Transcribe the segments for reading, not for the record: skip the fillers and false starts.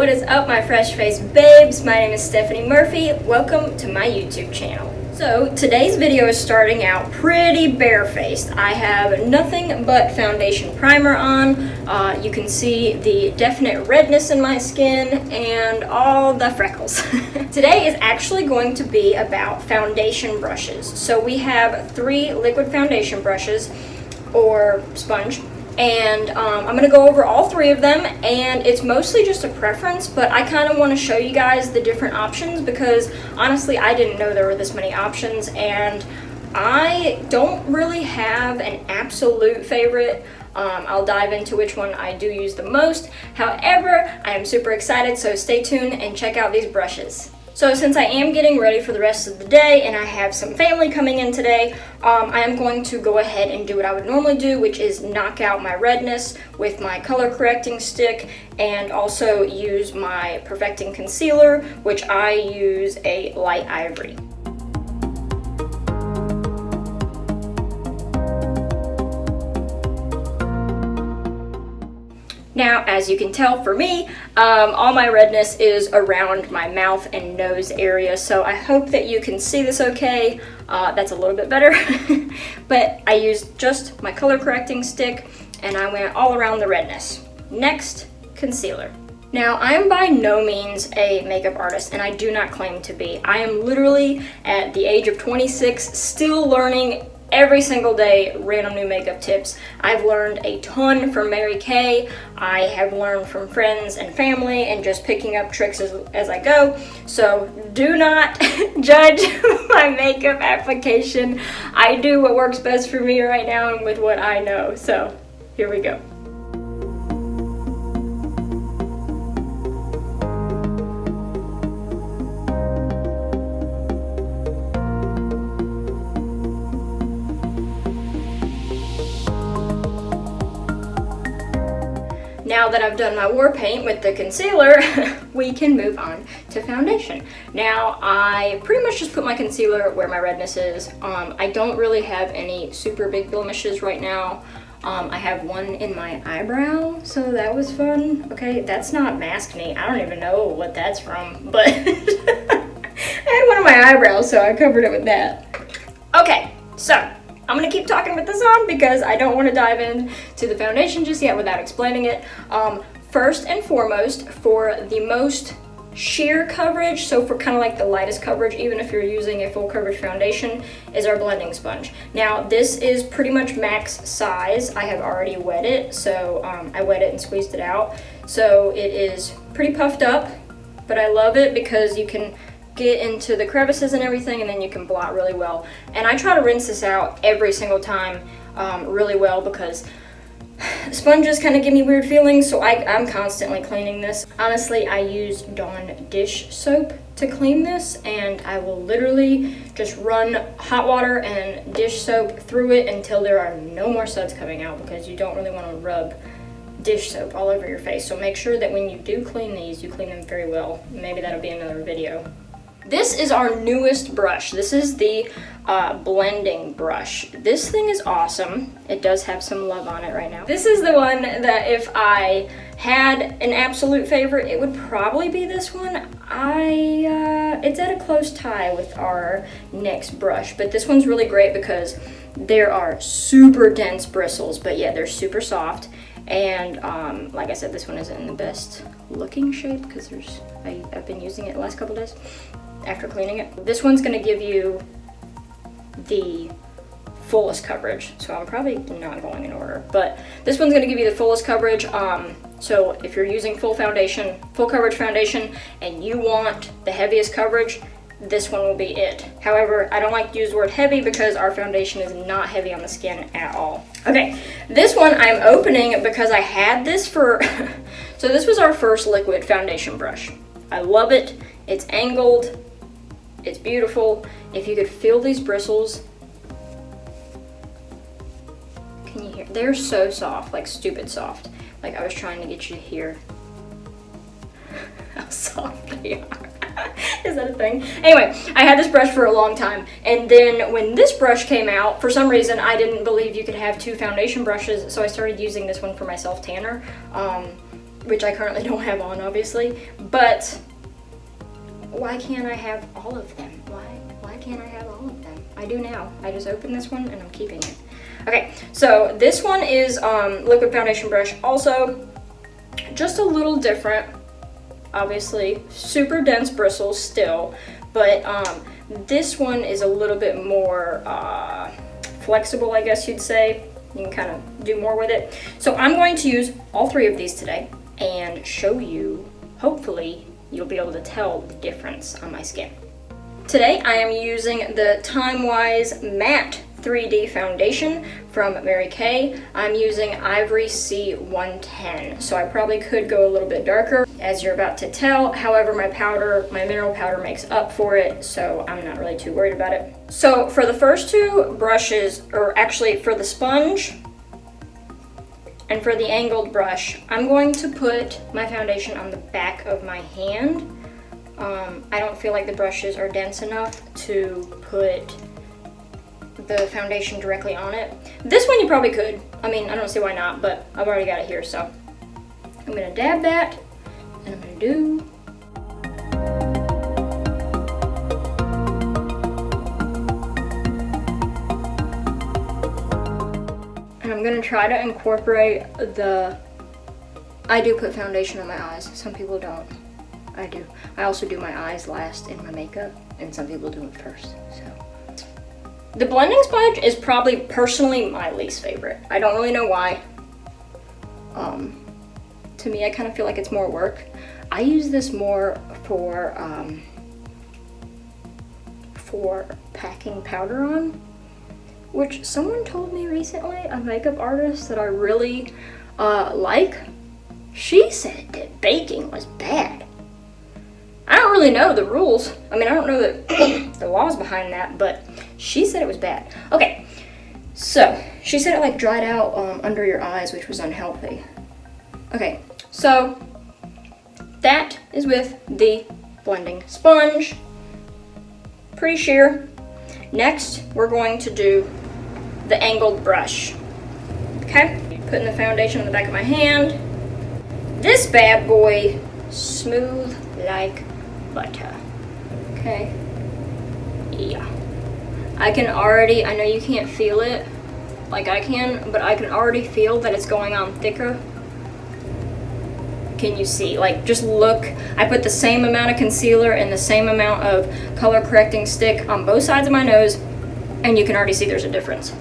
What is up, my fresh faced babes? My name is Stephanie Murphy. Welcome to my YouTube channel. So today's video is starting out pretty barefaced. I have nothing but foundation primer on. You can see the definite redness in my skin and all the freckles. Today is actually going to be about foundation brushes. So we have 3 liquid foundation brushes, or sponge, and I'm going to go over all 3 of them, and it's mostly just a preference, but I kind of want to show you guys the different options because honestly I didn't know there were this many options, and I don't really have an absolute favorite. I'll dive into which one I do use the most. However, I am super excited, so stay tuned and check out these brushes. So since I am getting ready for the rest of the day and I have some family coming in today, I am going to go ahead and do what I would normally do, which is knock out my redness with my color correcting stick and also use my perfecting concealer, which I use a light ivory. Now, as you can tell for me, all my redness is around my mouth and nose area, so I hope that you can see this okay. That's a little bit better. But I used just my color correcting stick and I went all around the redness. Next, concealer. Now, I am by no means a makeup artist, and I do not claim to be. I am literally at the age of 26 still learning every single day random new makeup tips. I've learned a ton from Mary Kay. I have learned from friends and family and just picking up tricks as I go. So do not judge my makeup application. I do what works best for me right now and with what I know. So here we go. Now that I've done my war paint with the concealer, we can move on to foundation. Now, I pretty much just put my concealer where my redness is. I don't really have any super big blemishes right now. I have one in my eyebrow, so that was fun. Okay, that's not maskne. I don't even know what that's from, but I had one in my eyebrows, so I covered it with that. Okay, so I'm gonna keep talking with this on because I don't want to dive into the foundation just yet without explaining it. First and foremost, for the most sheer coverage, so for kind of like the lightest coverage, even if you're using a full coverage foundation, is our blending sponge. Now, this is pretty much max size. I have already wet it, so I wet it and squeezed it out. So it is pretty puffed up, but I love it because you can get into the crevices and everything, and then you can blot really well. And I try to rinse this out every single time really well because sponges kind of give me weird feelings, so I'm constantly cleaning this. Honestly, I use Dawn dish soap to clean this, and I will literally just run hot water and dish soap through it until there are no more suds coming out, because you don't really want to rub dish soap all over your face. So make sure that when you do clean these, you clean them very well. Maybe that'll be another video. This is our newest brush. This is the blending brush. This thing is awesome. It does have some love on it right now. This is the one that if I had an absolute favorite, it would probably be this one. It's at a close tie with our next brush, but this one's really great because there are super dense bristles, but yeah, they're super soft. And like I said, this one isn't in the best looking shape because I've been using it the last couple days after cleaning it. This one's gonna give you the fullest coverage, so I'm probably not going in order, but this one's gonna give you the fullest coverage. So if you're using full coverage foundation, and you want the heaviest coverage, this one will be it. However, I don't like to use the word heavy because our foundation is not heavy on the skin at all. Okay, this one I'm opening because I had this for, so this was our first liquid foundation brush. I love it. It's angled. It's beautiful. If you could feel these bristles, can you hear? They're so soft, like stupid soft. Like I was trying to get you to hear how soft they are. Is that a thing? Anyway, I had this brush for a long time, and then when this brush came out, for some reason I didn't believe you could have 2 foundation brushes, so I started using this one for my self tanner. which I currently don't have on, obviously, but why can't I have all of them? Why can't I have all of them? I do now. I just opened this one and I'm keeping it. Okay, so this one is liquid foundation brush, also just a little different, obviously, super dense bristles still, but this one is a little bit more flexible, I guess you'd say. You can kind of do more with it. So I'm going to use all 3 of these today and show you, hopefully, you'll be able to tell the difference on my skin. Today I am using the Timewise Matte 3D Foundation from Mary Kay. I'm using Ivory C110, so I probably could go a little bit darker, as you're about to tell. However, my mineral powder makes up for it, so I'm not really too worried about it. So for the first 2 brushes, or actually for the sponge and for the angled brush, I'm going to put my foundation on the back of my hand. I don't feel like the brushes are dense enough to put the foundation directly on it. This one you probably could. I mean, I don't see why not, but I've already got it here, so I'm gonna dab that, and I'm gonna do and I'm gonna try to incorporate I do put foundation on my eyes. Some people don't. I do. I also do my eyes last in my makeup, and some people do it first, so. The blending sponge is probably personally my least favorite. I don't really know why. To me, I kind of feel like it's more work. I use this more for packing powder on, which someone told me recently, a makeup artist that I really like. She said that baking was bad. I don't really know the rules. I mean, I don't know the laws behind that, but she said it was bad. Okay, so she said it like dried out under your eyes, which was unhealthy. Okay, so that is with the blending sponge. Pretty sheer. Next, we're going to do the angled brush. Okay, putting the foundation on the back of my hand. This bad boy, smooth like butter. Okay, yeah. I know you can't feel it like I can, but I can already feel that it's going on thicker. Can you see? Like, just look. I put the same amount of concealer and the same amount of color correcting stick on both sides of my nose, and you can already see there's a difference.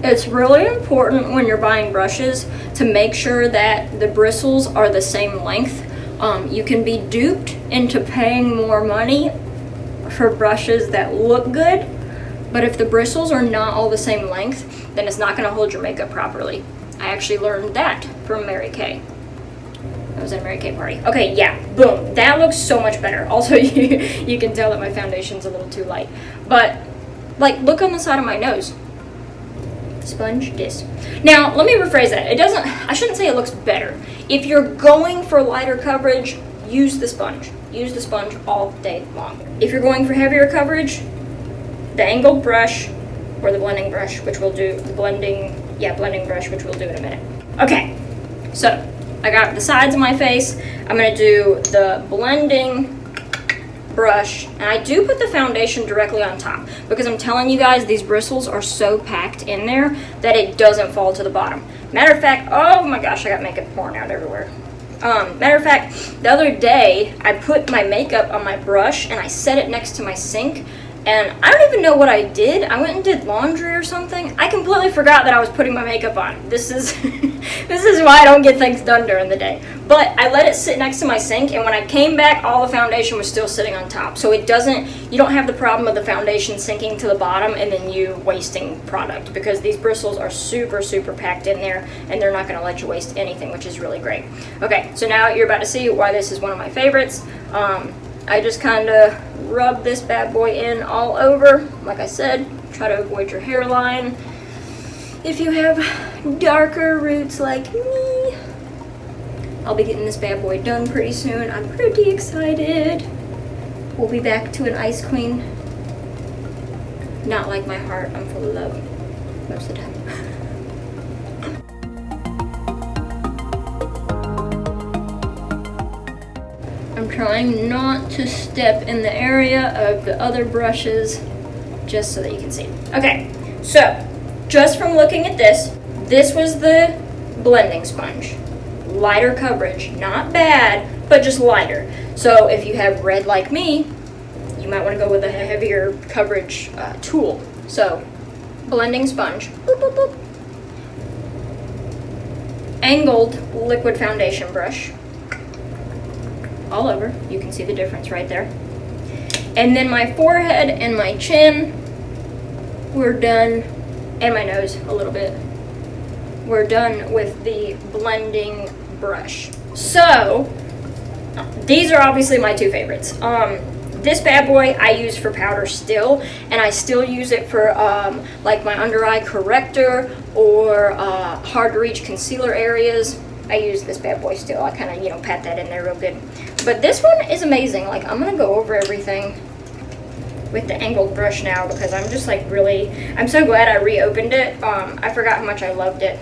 It's really important when you're buying brushes to make sure that the bristles are the same length. You can be duped into paying more money for brushes that look good, but if the bristles are not all the same length, then it's not going to hold your makeup properly. I actually learned that from Mary Kay. I was at a Mary Kay party. Okay, yeah, boom. That looks so much better. Also, you can tell that my foundation's a little too light. But, like, look on the side of my nose. Sponge this. Now, let me rephrase that. I shouldn't say it looks better. If you're going for lighter coverage, use the sponge. Use the sponge all day long. If you're going for heavier coverage, the angled brush or the blending brush, which we'll do, blending brush, which we'll do in a minute. Okay, so I got the sides of my face. I'm gonna do the blending brush, and I do put the foundation directly on top because I'm telling you guys, these bristles are so packed in there that it doesn't fall to the bottom. Matter of fact, oh my gosh, I got makeup pouring out everywhere. Matter of fact, the other day I put my makeup on my brush and I set it next to my sink, and I don't even know what I did. I went and did laundry or something. I completely forgot that I was putting my makeup on. This is this is why I don't get things done during the day. But I let it sit next to my sink, and when I came back, all the foundation was still sitting on top. So you don't have the problem of the foundation sinking to the bottom and then you wasting product, because these bristles are super, super packed in there, and they're not gonna let you waste anything, which is really great. Okay, so now you're about to see why this is one of my favorites. I just kind of rub this bad boy in all over. Like I said, try to avoid your hairline. If you have darker roots like me, I'll be getting this bad boy done pretty soon. I'm pretty excited. We'll be back to an ice queen. Not like my heart, I'm full of love most of the time. trying not to step in the area of the other brushes just so that you can see. Okay, so just from looking at this, this was the blending sponge. Lighter coverage, not bad, but just lighter. So if you have red like me, you might want to go with a heavier coverage tool. So blending sponge, boop, boop, boop. Angled liquid foundation brush, all over. You can see the difference right there. And then my forehead and my chin, we're done, and my nose a little bit. We're done with the blending brush. So these are obviously my two favorites. This bad boy I use for powder still, and I still use it for like my under eye corrector or hard to reach concealer areas. I use this bad boy still. I kind of, pat that in there real good. But this one is amazing. Like, I'm gonna go over everything with the angled brush now because I'm just like really, I'm so glad I reopened it. I forgot how much I loved it.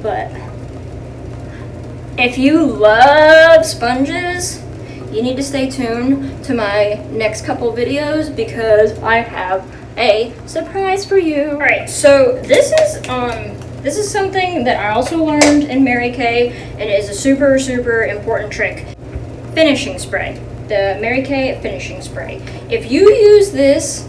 But if you love sponges, you need to stay tuned to my next couple videos because I have a surprise for you. All right, so this is something that I also learned in Mary Kay, and it is a super, super important trick. Finishing spray, the Mary Kay finishing spray. If you use this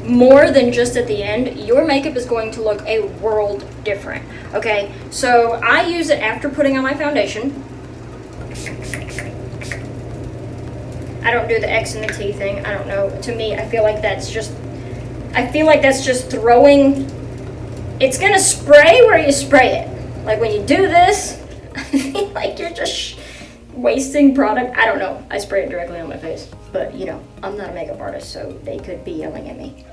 more than just at the end, your makeup is going to look a world different. Okay, so I use it after putting on my foundation. I don't do the X and the T thing. I don't know. To me, I feel like that's just throwing. It's gonna spray where you spray it. Like when you do this, I feel like you're just wasting product. I don't know. I spray it directly on my face, but I'm not a makeup artist, so they could be yelling at me.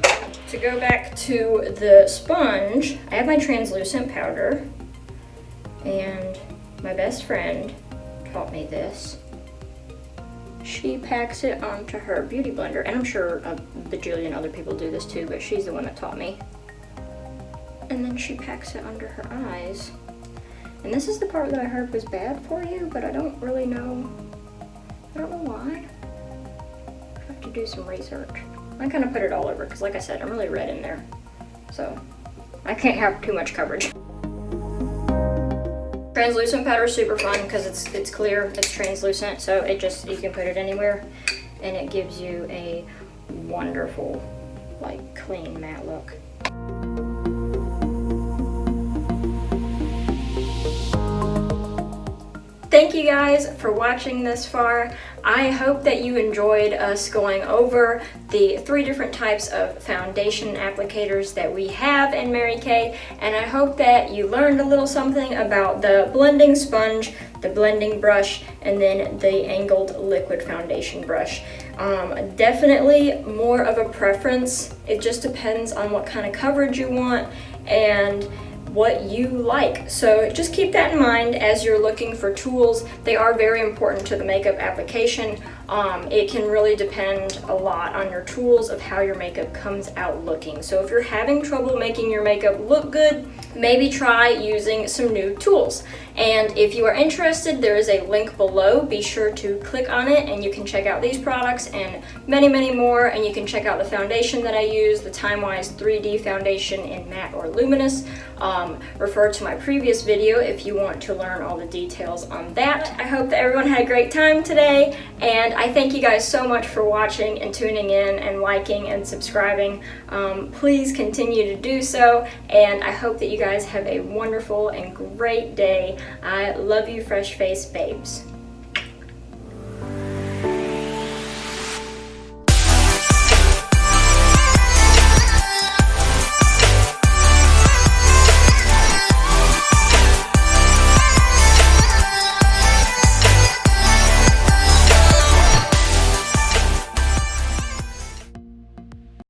To go back to the sponge, I have my translucent powder, and my best friend taught me this. She packs it onto her beauty blender, and I'm sure a bajillion other people do this too, but she's the one that taught me. And then she packs it under her eyes. And this is the part that I heard was bad for you, but I don't really know. I don't know why. I have to do some research. I kind of put it all over because, like I said, I'm really red in there. So I can't have too much coverage. Translucent powder is super fun because it's clear, it's translucent, so you can put it anywhere, and it gives you a wonderful, like, clean matte look. Thank you guys for watching this far. I hope that you enjoyed us going over the 3 different types of foundation applicators that we have in Mary Kay, and I hope that you learned a little something about the blending sponge, the blending brush, and then the angled liquid foundation brush. Definitely more of a preference. It just depends on what kind of coverage you want and what you like. So just keep that in mind as you're looking for tools. They are very important to the makeup application. It can really depend a lot on your tools of how your makeup comes out looking. So if you're having trouble making your makeup look good, maybe try using some new tools. And if you are interested, there is a link below. Be sure to click on it and you can check out these products and many, many more. And you can check out the foundation that I use, the Timewise 3D foundation in matte or luminous. Refer to my previous video if you want to learn all the details on that. I hope that everyone had a great time today, and I thank you guys so much for watching and tuning in and liking and subscribing. Please continue to do so, and I hope that you guys have a wonderful and great day. I love you, fresh face babes.